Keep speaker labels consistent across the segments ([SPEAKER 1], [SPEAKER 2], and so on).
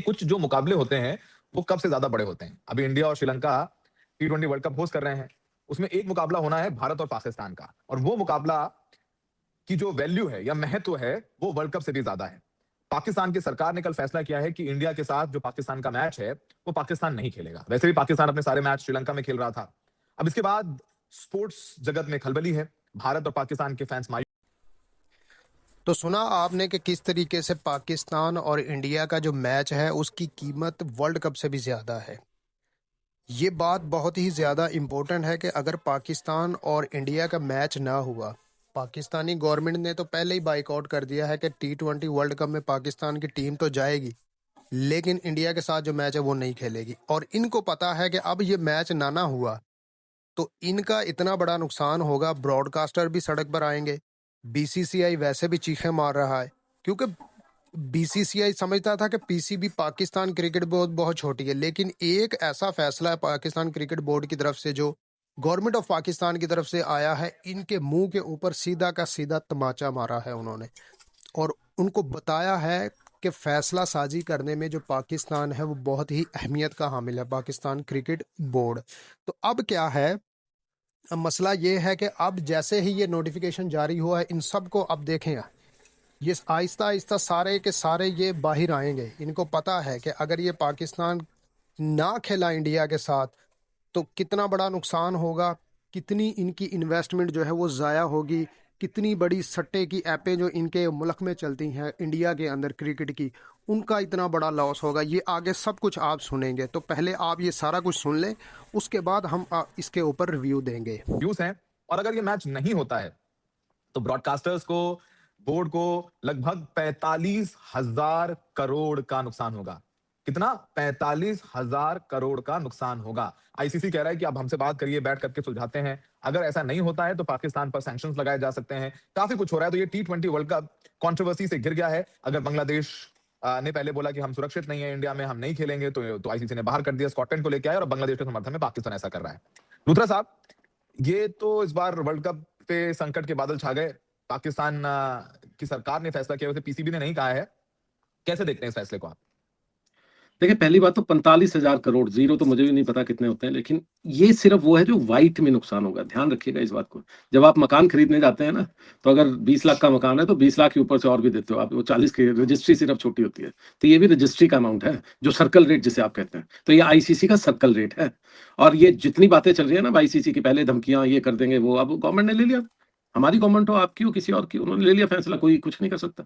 [SPEAKER 1] कुछ जो मुकाबले होते हैं वो कब से ज्यादा बड़े होते हैं। अभी इंडिया और Sri Lanka T20 world cup host कर रहे हैं। उसमें एक मुकाबला होना है भारत और पाकिस्तान का, और वो मुकाबला की जो वैल्यू है या महत्व है वो वर्ल्ड कप से भी ज्यादा है। पाकिस्तान की सरकार ने कल फैसला किया है कि इंडिया के साथ जो पाकिस्तान का मैच है वो पाकिस्तान नहीं खेलेगा। वैसे भी पाकिस्तान अपने सारे मैच श्रीलंका में खेल रहा था। अब इसके बाद स्पोर्ट्स जगत में खलबली है। भारत और पाकिस्तान के फैंस मायूस।
[SPEAKER 2] तो सुना आपने कि किस तरीके से पाकिस्तान और इंडिया का जो मैच है उसकी कीमत वर्ल्ड कप से भी ज़्यादा है। ये बात बहुत ही ज़्यादा इम्पोर्टेंट है कि अगर पाकिस्तान और इंडिया का मैच ना हुआ, पाकिस्तानी गवर्नमेंट ने तो पहले ही बाइकआउट कर दिया है कि T20 वर्ल्ड कप में पाकिस्तान की टीम तो जाएगी, लेकिन इंडिया के साथ जो मैच है वो नहीं खेलेगी। और इनको पता है कि अब ये मैच ना हुआ तो इनका इतना बड़ा नुकसान होगा, ब्रॉडकास्टर भी सड़क पर आएंगे। बीसीसीआई वैसे भी चीखें मार रहा है क्योंकि बीसीसीआई समझता था कि पीसीबी पाकिस्तान क्रिकेट बोर्ड बहुत छोटी है, लेकिन एक ऐसा फैसला है पाकिस्तान क्रिकेट बोर्ड की तरफ से जो गवर्नमेंट ऑफ पाकिस्तान की तरफ से आया है, इनके मुंह के ऊपर सीधा का सीधा तमाचा मारा है उन्होंने, और उनको बताया है कि फैसला साजी करने में जो पाकिस्तान है वो बहुत ही अहमियत का हामिल है, पाकिस्तान क्रिकेट बोर्ड। तो अब क्या है, अब मसला ये है कि अब जैसे ही ये नोटिफिकेशन जारी हुआ है, इन सब को अब देखें, ये आहिस्ता आहिस्ता सारे के सारे ये बाहर आएंगे। इनको पता है कि अगर ये पाकिस्तान ना खेला इंडिया के साथ तो कितना बड़ा नुकसान होगा, कितनी इनकी इन्वेस्टमेंट जो है वो ज़ाया होगी, कितनी बड़ी सट्टे की ऐपें जो इनके मुल्क में चलती हैं इंडिया के अंदर क्रिकेट की, उनका इतना बड़ा लॉस होगा। ये आगे सब कुछ आप सुनेंगे, तो पहले आप ये सारा कुछ सुन लें, उसके बाद हम इसके ऊपर रिव्यू देंगे।
[SPEAKER 1] हैं। और अगर ये मैच नहीं होता है तो ब्रॉडकास्टर्स को, बोर्ड को लगभग 45,000 करोड़ का नुकसान होगा। कितना? 45,000 करोड़ का नुकसान होगा। आईसीसी कह रहा है कि अब हमसे बात करिए, बैठ करके सुलझाते हैं। अगर ऐसा नहीं होता है तो पाकिस्तान पर सैंक्शंस लगाए जा सकते हैं। काफी कुछ हो रहा है। तो ये T20 वर्ल्ड कप कंट्रोवर्सी से घिर गया है। अगर बांग्लादेश ने पहले बोला कि हम सुरक्षित नहीं है इंडिया में, हम नहीं खेलेंगे, तो आईसीसी ने बाहर कर दिया, स्कॉटलैंड को लेके आए, और बांग्लादेश के समर्थन में पाकिस्तान ऐसा कर रहा है। लूथरा साहब, ये तो इस बार वर्ल्ड कप पे संकट के बादल छा गए। पाकिस्तान की सरकार ने फैसला किया, वैसे पीसीबी ने नहीं कहा है। कैसे देखते हैं इस फैसले को आप?
[SPEAKER 3] देखिए, पहली बात तो 45,000 करोड़, जीरो तो मुझे भी नहीं पता कितने होते हैं, लेकिन ये सिर्फ वो है जो व्हाइट में नुकसान होगा। ध्यान रखिएगा इस बात को। जब आप मकान खरीदने जाते हैं ना, तो अगर 20 लाख का मकान है तो 20 लाख के ऊपर से और भी देते हो आप, वो 40 की रजिस्ट्री सिर्फ छोटी होती है। तो ये भी रजिस्ट्री का अमाउंट है, जो सर्कल रेट जिसे आप कहते हैं। तो ये आईसीसी का सर्कल रेट है। और ये जितनी बातें चल रही है ना आईसीसी की, पहले धमकियां ये कर देंगे वो, अब गवर्नमेंट ने ले लिया। हमारी गवर्नमेंट हो, आपकी हो, किसी और की, उन्होंने ले लिया फैसला, कोई कुछ नहीं कर सकता।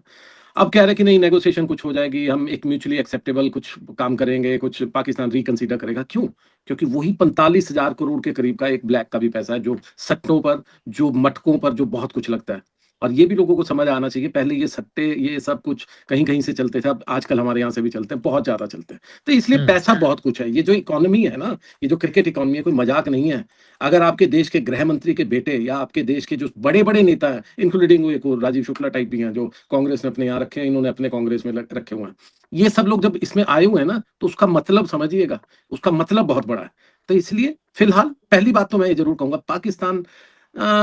[SPEAKER 3] अब कह रहे हैं कि नहीं, नेगोशिएशन कुछ हो जाएगी, हम एक म्यूचुअली एक्सेप्टेबल कुछ काम करेंगे, कुछ पाकिस्तान रिकंसीडर करेगा। क्यों? क्योंकि वही 45,000 करोड़ के करीब का एक ब्लैक का भी पैसा है, जो सट्टों पर, जो मटकों पर, जो बहुत कुछ लगता है। और ये भी लोगों को समझ आना चाहिए, पहले ये सट्टे, ये सब कुछ कहीं कहीं से चलते थे, अब आजकल हमारे यहाँ से भी चलते हैं, बहुत ज्यादा चलते हैं। तो इसलिए पैसा बहुत कुछ है। ये जो इकोनॉमी है ना, ये जो क्रिकेट इकोनॉमी है, कोई मजाक नहीं है। अगर आपके देश के गृह मंत्री के बेटे या आपके देश के जो बड़े बड़े नेता हैं, इंक्लूडिंग एक राजीव शुक्ला टाइप भी हैं, जो कांग्रेस ने अपने यहाँ रखे हैं, इन्होंने अपने कांग्रेस में रखे हुए हैं, ये सब लोग जब इसमें आए हुए हैं ना, तो उसका मतलब समझिएगा, उसका मतलब बहुत बड़ा है। तो इसलिए फिलहाल पहली बात तो मैं ये जरूर कहूंगा, पाकिस्तान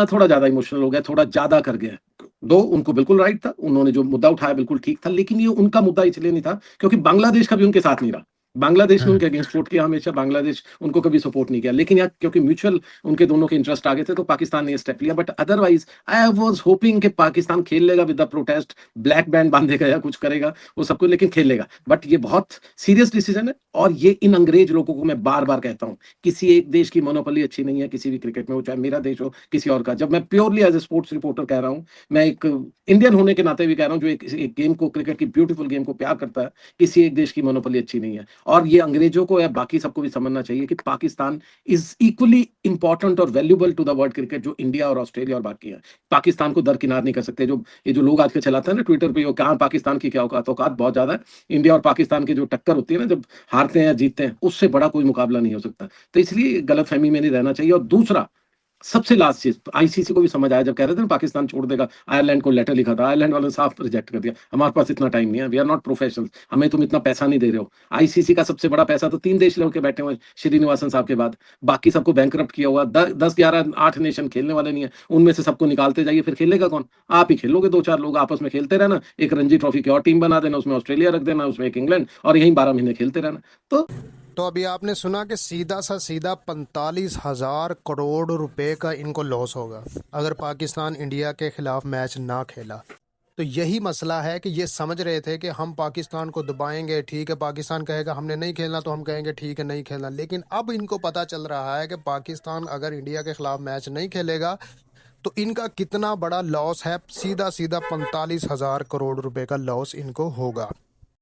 [SPEAKER 3] थोड़ा ज्यादा इमोशनल हो गया, थोड़ा ज्यादा कर गया। दो, उनको बिल्कुल राइट था, उन्होंने जो मुद्दा उठाया बिल्कुल ठीक था, लेकिन ये उनका मुद्दा इसलिए नहीं था क्योंकि बांग्लादेश का भी उनके साथ नहीं रहा। बांग्लादेश ने उनके अगेंस्ट वोट किया हमेशा, बांग्लादेश उनको कभी सपोर्ट नहीं किया, लेकिन यार क्योंकि म्यूचुअल उनके दोनों के इंटरेस्ट आ गए थे तो पाकिस्तान ने स्टेप लिया। But otherwise I was hoping कि पाकिस्तान खेल लेगा with the protest, black band बांधेगा या कुछ करेगा वो सब कुछ, लेकिन खेल लेगा। बट ये बहुत सीरियस डिसीजन है, और ये इन अंग्रेज लोगों को मैं बार बार कहता हूँ, किसी एक देश की मोनोपोली अच्छी नहीं है किसी भी क्रिकेट में, वो चाहे मेरा देश हो किसी और का। जब मैं purely as a sports reporter कह रहा हूँ, मैं एक इंडियन होने के नाते भी कह रहा हूँ, जो एक गेम को, क्रिकेट की ब्यूटीफुल गेम को प्यार करता है, किसी एक देश की मोनोपोली अच्छी नहीं है। और ये अंग्रेजों को या बाकी सबको भी समझना चाहिए कि पाकिस्तान इज इक्वली इंपॉर्टेंट और valuable to the world cricket, जो इंडिया और ऑस्ट्रेलिया और बाकी है। पाकिस्तान को दरकिनार नहीं कर सकते। जो ये जो लोग आजकल चलाते हैं ना ट्विटर पे, कहाँ पाकिस्तान की क्या औकात, औकात बहुत ज्यादा है। इंडिया और पाकिस्तान की जो टक्कर होती है ना, जब हारते हैं या जीतते हैं, उससे बड़ा कोई मुकाबला नहीं हो सकता। तो इसलिए गलतफहमी में नहीं रहना चाहिए। और दूसरा, सबसे लास्ट चीज आईसीसी को भी समझ आया, जब कह रहे थे ना पाकिस्तान छोड़ देगा, आयरलैंड को लेटर लिखा था, आयरलैंड वालों ने साफ रिजेक्ट कर दिया, हमारे पास इतना टाइम नहीं है, वी आर नॉट प्रोफेशनल, हमें तुम इतना पैसा नहीं दे रहे हो। आईसीसी का सबसे बड़ा पैसा तो 3 देश लेके बैठे हुए हैं श्रीनिवासन साहब के बाद, बाकी सबको बैंकरप्ट किया हुआ, 10 11 8 नेशन खेलने वाले नहीं है, उनमें से सबको निकालते जाइए, फिर खेलेगा कौन? आप ही खेलोगे, 2 4 लोग आपस में खेलते रहना, एक रणजी ट्रॉफी की और टीम बना देना, उसमें ऑस्ट्रेलिया रख देना, उसमें एक इंग्लैंड, और यही 12 महीने खेलते रहना।
[SPEAKER 2] तो अभी आपने सुना कि सीधा सा सीधा 45,000 करोड़ रुपए का इनको लॉस होगा अगर पाकिस्तान इंडिया के खिलाफ मैच ना खेला। तो यही मसला है कि ये समझ रहे थे कि हम पाकिस्तान को दबाएंगे, ठीक है, पाकिस्तान कहेगा हमने नहीं खेलना तो हम कहेंगे ठीक है नहीं खेलना, लेकिन अब इनको पता चल रहा है कि पाकिस्तान अगर इंडिया के खिलाफ मैच नहीं खेलेगा तो इनका कितना बड़ा लॉस है, सीधा सीधा 45,000 करोड़ रुपए का लॉस इनको होगा।